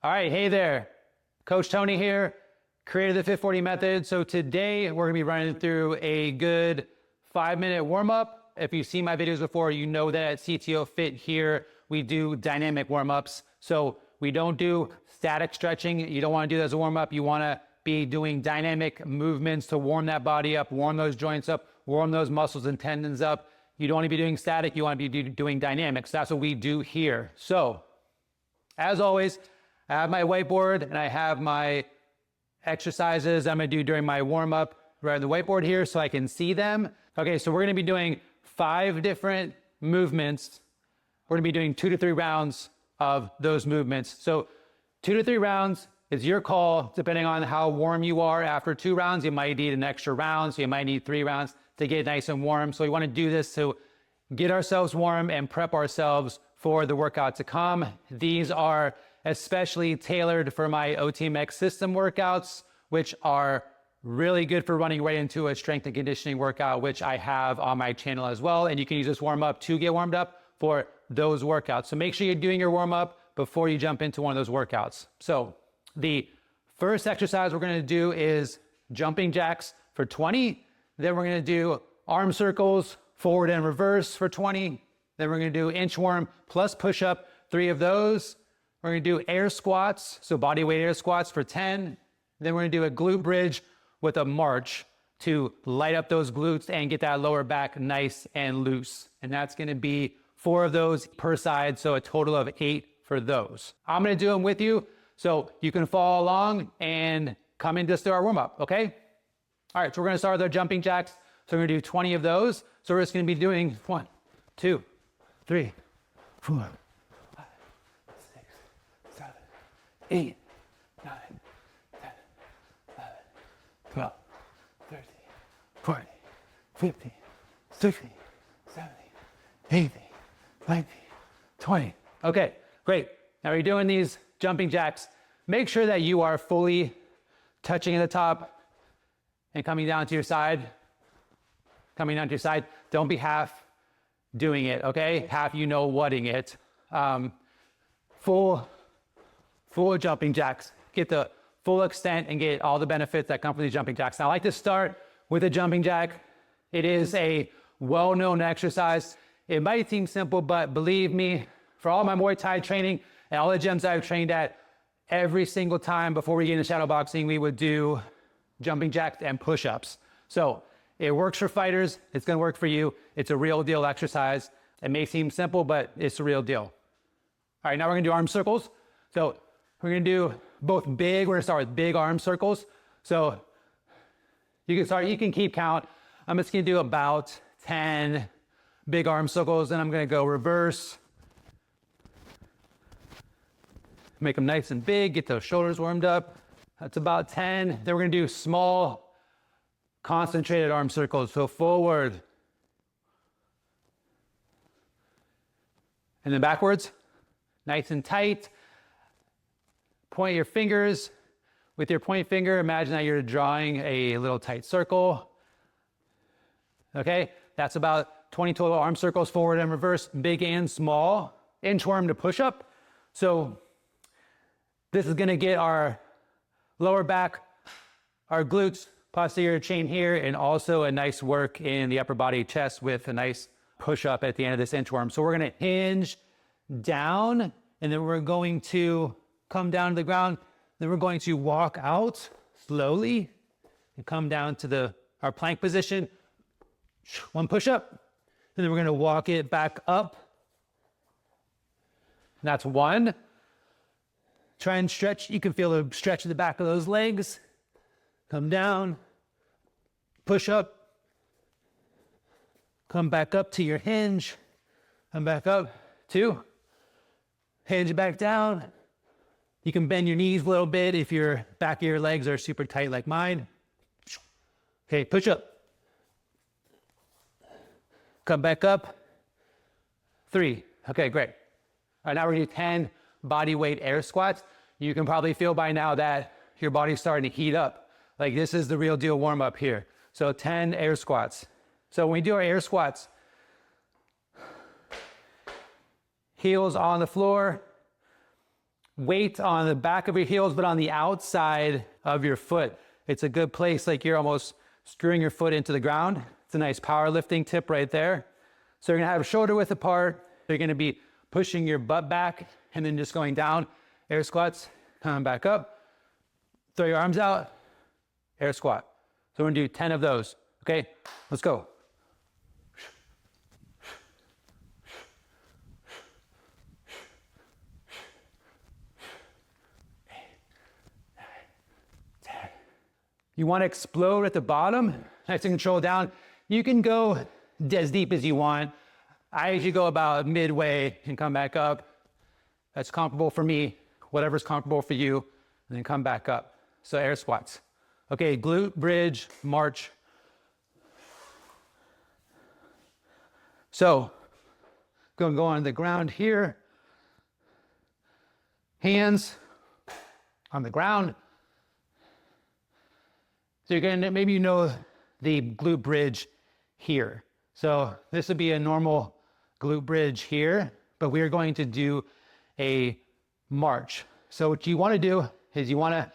All right, hey there. Coach Tony here, creator of the Fit 40 method. So today we're gonna be running through a good 5-minute warm-up. If you've seen my videos before, you know that at CTO Fit here, we do dynamic warm-ups. So we don't do static stretching. You don't wanna do that as a warm-up. You wanna be doing dynamic movements to warm that body up, warm those joints up, warm those muscles and tendons up. You don't wanna be doing static, you wanna be doing dynamics. That's what we do here. So, as always, I have my whiteboard and I have my exercises I'm gonna do during my warm-up right on the whiteboard here so I can see them. Okay, so we're gonna be doing 5 different movements. We're gonna be doing 2 to 3 rounds of those movements. So 2 to 3 rounds is your call, depending on how warm you are. After 2 rounds, you might need an extra round, so you might need 3 rounds to get nice and warm. So we wanna do this to get ourselves warm and prep ourselves for the workout to come. These are especially tailored for my OTM-X system workouts, which are really good for running right into a strength and conditioning workout, which I have on my channel as well. And you can use this warm up to get warmed up for those workouts. So make sure you're doing your warm up before you jump into one of those workouts. So the first exercise we're gonna do is jumping jacks for 20. Then we're gonna do arm circles, forward and reverse for 20. Then we're gonna do inchworm plus push-up, 3 of those. We're gonna do air squats, so body weight air squats for 10. Then we're gonna do a glute bridge with a march to light up those glutes and get that lower back nice and loose. And that's gonna be 4 of those per side, so a total of 8 for those. I'm gonna do them with you, so you can follow along and come in just do our warm up, okay? All right, so we're gonna start with our jumping jacks. So we're gonna do 20 of those. So we're just gonna be doing 1, 2, 3, 4, 5, 6, 7, 8, 9, 10, 11, 12, 13, 14, 15, 16, 17, 18, 19, 20. Okay, great. Now you're doing these jumping jacks. Make sure that you are fully touching at the top and coming down to your side. Coming down to your side. Don't be half doing it, okay? Half you know whatting it. Full jumping jacks. Get the full extent and get all the benefits that come from these jumping jacks. Now I like to start with a jumping jack. It is a well-known exercise. It might seem simple, but believe me, for all my Muay Thai training and all the gyms I've trained at, every single time before we get into shadow boxing, we would do jumping jacks and push-ups. So it works for fighters. It's gonna work for you. It's a real deal exercise. It may seem simple, but it's a real deal. All right, now we're gonna do arm circles. So we're gonna do both big, we're gonna start with big arm circles. So you can keep count. I'm just gonna do about 10 big arm circles, and I'm gonna go reverse. Make them nice and big, get those shoulders warmed up. That's about 10. Then we're gonna do small, concentrated arm circles. So forward, and then backwards, nice and tight. Point your fingers. With your point finger, imagine that you're drawing a little tight circle. Okay, that's about 20 total arm circles, forward and reverse, big and small. Inchworm to push up. So this is gonna get our lower back, our glutes, posterior chain here, and also a nice work in the upper body chest with a nice push up at the end of this inchworm. So we're gonna hinge down, and then we're going to come down to the ground. Then we're going to walk out slowly and come down to our plank position. 1 push up, and then we're gonna walk it back up. That's 1. Try and stretch. You can feel the stretch in the back of those legs. Come down, push up, come back up to your hinge, come back up, 2, hinge back down. You can bend your knees a little bit if your back of your legs are super tight like mine. Okay, push up. Come back up, 3. Okay, great. All right, now we're gonna do 10 body weight air squats. You can probably feel by now that your body's starting to heat up. Like this is the real deal warm up here. So 10 air squats. So when we do our air squats, heels on the floor, weight on the back of your heels, but on the outside of your foot. It's a good place, like you're almost screwing your foot into the ground. It's a nice powerlifting tip right there. So you're gonna have shoulder width apart. You're gonna be pushing your butt back and then just going down. Air squats, come back up. Throw your arms out, air squat. So we're gonna do 10 of those, okay? Let's go. You want to explode at the bottom, nice and control down. You can go as deep as you want. I usually go about midway and come back up. That's comfortable for me, whatever's comfortable for you, and then come back up. So air squats. Okay, glute bridge, march. So, gonna go on the ground here. Hands on the ground. So you're gonna, maybe you know the glute bridge here. So this would be a normal glute bridge here, but we are going to do a march. So what you wanna do is you wanna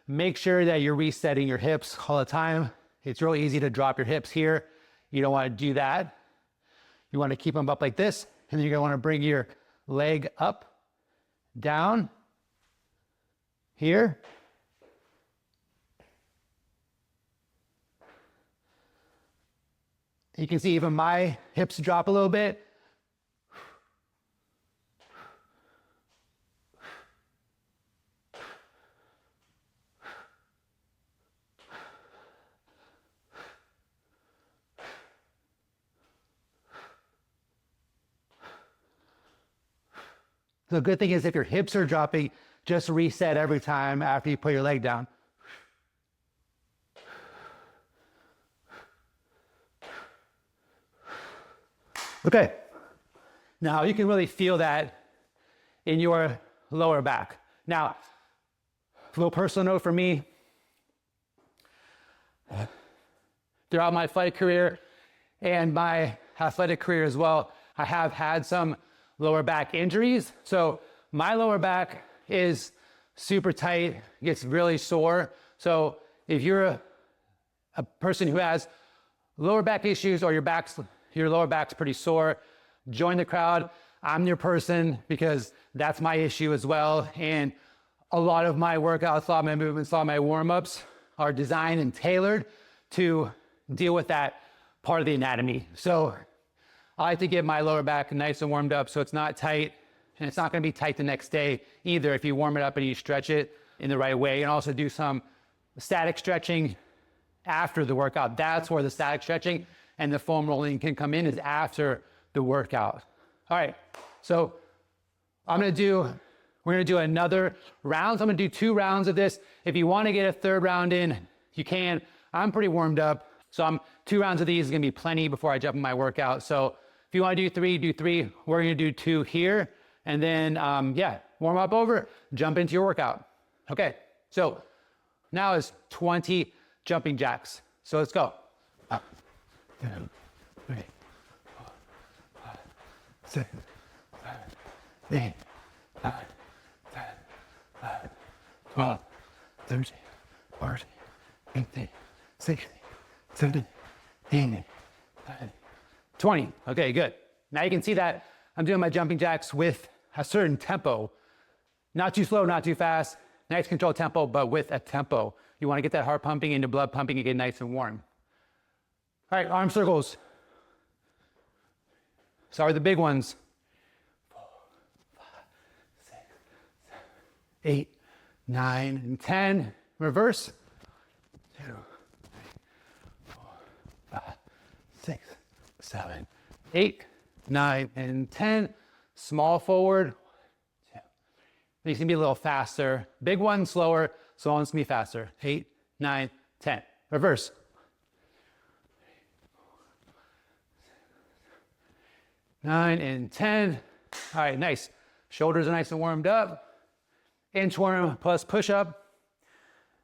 make sure that you're resetting your hips all the time. It's really easy to drop your hips here. You don't wanna do that. You wanna keep them up like this, and then you're gonna wanna bring your leg up, down, here. You can see even my hips drop a little bit. The good thing is if your hips are dropping, just reset every time after you put your leg down. Okay, now you can really feel that in your lower back. Now, a little personal note for me, throughout my fight career and my athletic career as well, I have had some lower back injuries. So my lower back is super tight, gets really sore. So if you're a person who has lower back issues or your lower back's pretty sore, join the crowd. I'm your person because that's my issue as well. And a lot of my workouts, a lot of my movements, a lot of my warm-ups are designed and tailored to deal with that part of the anatomy. So I like to get my lower back nice and warmed up so it's not tight, and it's not gonna be tight the next day either if you warm it up and you stretch it in the right way. And also do some static stretching after the workout. That's where the static stretching and the foam rolling can come in, is after the workout. All right, so we're gonna do another round. So I'm gonna do 2 rounds of this. If you wanna get a 3rd round in, you can. I'm pretty warmed up. So 2 rounds of these is gonna be plenty before I jump in my workout. So if you wanna do 3, do 3. We're gonna do 2 here. And then, warm up over, jump into your workout. Okay, so now is 20 jumping jacks. So let's go. 2, 3, 4, 5, 6, 7, 8, 9, 10, 11, 12, 13, 14, 15, 16, 17, 18, 19, 20. Okay, good. Now you can see that I'm doing my jumping jacks with a certain tempo. Not too slow, not too fast. Nice controlled tempo, but with a tempo. You want to get that heart pumping and the blood pumping and get nice and warm. All right, arm circles. Sorry, the big ones. 4, 5, 6, 7, 8, 9, and 10. Reverse. 2, 3, 4, 5, 6, 7, 8, 9, and 10. Small forward. 1, 2. These can be a little faster. Big one, slower. So on, it's gonna be faster. 8, 9, 10. Reverse. 9 and 10. All right, nice. Shoulders are nice and warmed up. Inchworm plus push up.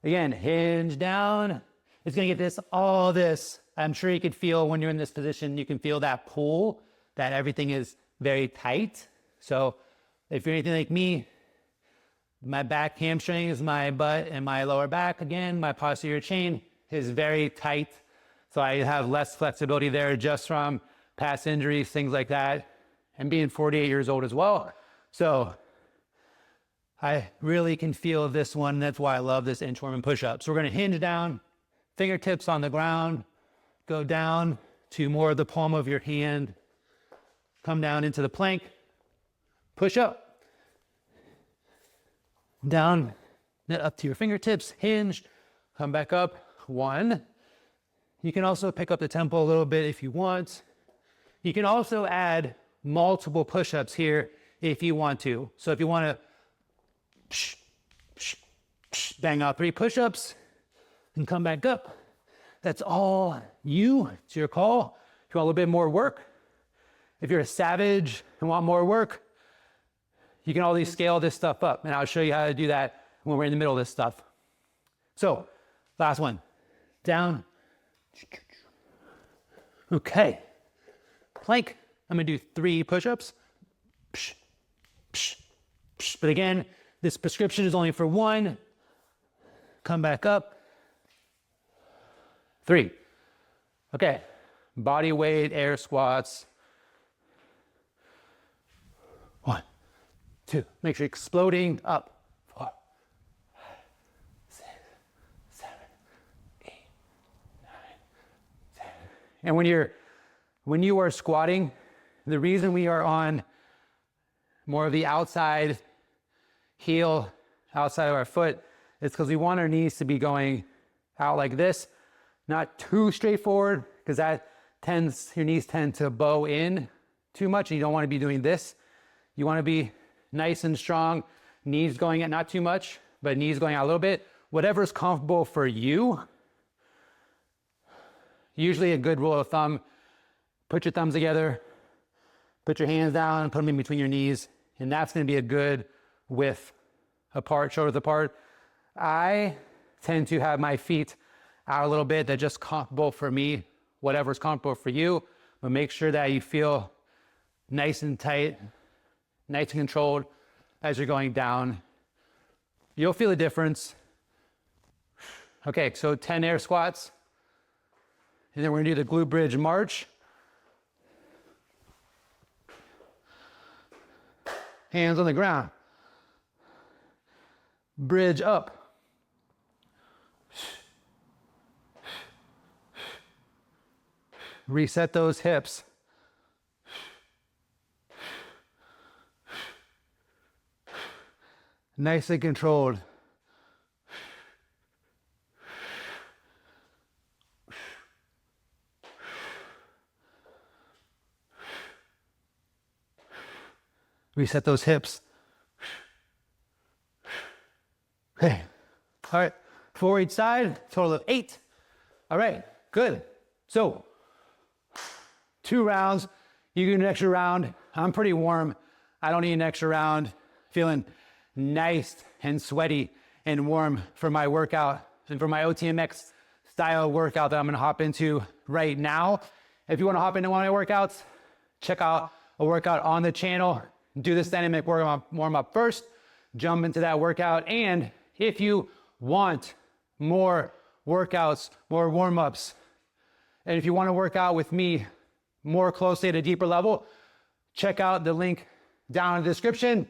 Again, hinge down. It's gonna get all this. I'm sure you could feel when you're in this position, you can feel that pull, that everything is very tight. So if you're anything like me, My back hamstrings, my butt, and my lower back, again, my posterior chain is very tight. So I have less flexibility there just from past injuries, things like that, and being 48 years old as well. So I really can feel this one. That's why I love this inchworm and push-up. So we're gonna hinge down, fingertips on the ground, go down to more of the palm of your hand, come down into the plank, push up, down, net up to your fingertips, hinge, come back up, 1. You can also pick up the tempo a little bit if you want. You can also add multiple push-ups here if you want to. So if you want to bang out 3 push-ups and come back up, that's all you. It's your call. If you want a little bit more work, if you're a savage and want more work, you can always scale this stuff up, and I'll show you how to do that when we're in the middle of this stuff. So, last one. Down. Okay. Plank. I'm gonna do 3 push-ups. But again, this prescription is only for 1. Come back up. 3. Okay. Body weight, air squats. 1, 2. Make sure you're exploding up. 4, 6, 7, 8, 9, 10. And when you are squatting, the reason we are on more of the outside heel, outside of our foot, is because we want our knees to be going out like this, not too straightforward, because your knees tend to bow in too much, and you don't want to be doing this. You want to be nice and strong, knees going out, not too much, but knees going out a little bit. Whatever's comfortable for you. Usually a good rule of thumb, put your thumbs together, put your hands down, put them in between your knees, and that's going to be a good width apart, shoulders apart. I tend to have my feet out a little bit. They're just comfortable for me, whatever's comfortable for you, but make sure that you feel nice and tight, nice and controlled as you're going down. You'll feel a difference. Okay, so 10 air squats. And then we're gonna do the glute bridge march. Hands on the ground. Bridge up. Reset those hips. Nice and controlled. Reset those hips. Okay. All right. 4 each side, total of 8. All right. Good. So, 2 rounds. You get an extra round. I'm pretty warm. I don't need an extra round. Feeling nice and sweaty and warm for my workout and for my OTM-X style workout that I'm gonna hop into right now. If you wanna hop into one of my workouts, check out a workout on the channel. Do this dynamic warm up first, jump into that workout. And if you want more workouts, more warm-ups, and if you wanna work out with me more closely at a deeper level, check out the link down in the description.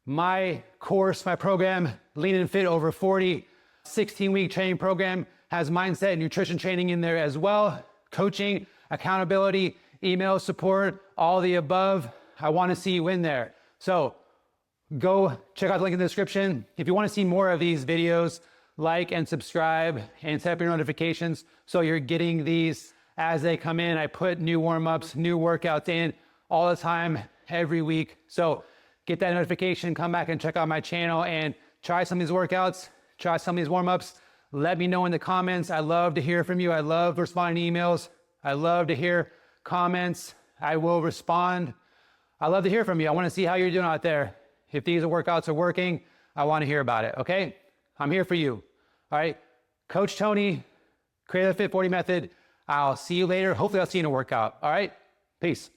My course, my program, Lean and Fit Over 40, 16-week training program, has mindset and nutrition training in there as well. Coaching, accountability, email support, all the above. I want to see you in there. So go check out the link in the description. If you want to see more of these videos, like and subscribe and set up your notifications so you're getting these as they come in. I put new warm-ups, new workouts in all the time, every week. So get that notification, come back and check out my channel and try some of these workouts, try some of these warm-ups. Let me know in the comments. I love to hear from you. I love responding to emails. I love to hear comments. I will respond. I love to hear from you. I want to see how you're doing out there. If these workouts are working, I want to hear about it, okay? I'm here for you, all right? Coach Tony, creator of the Fit 40 method. I'll see you later. Hopefully I'll see you in a workout, all right? Peace.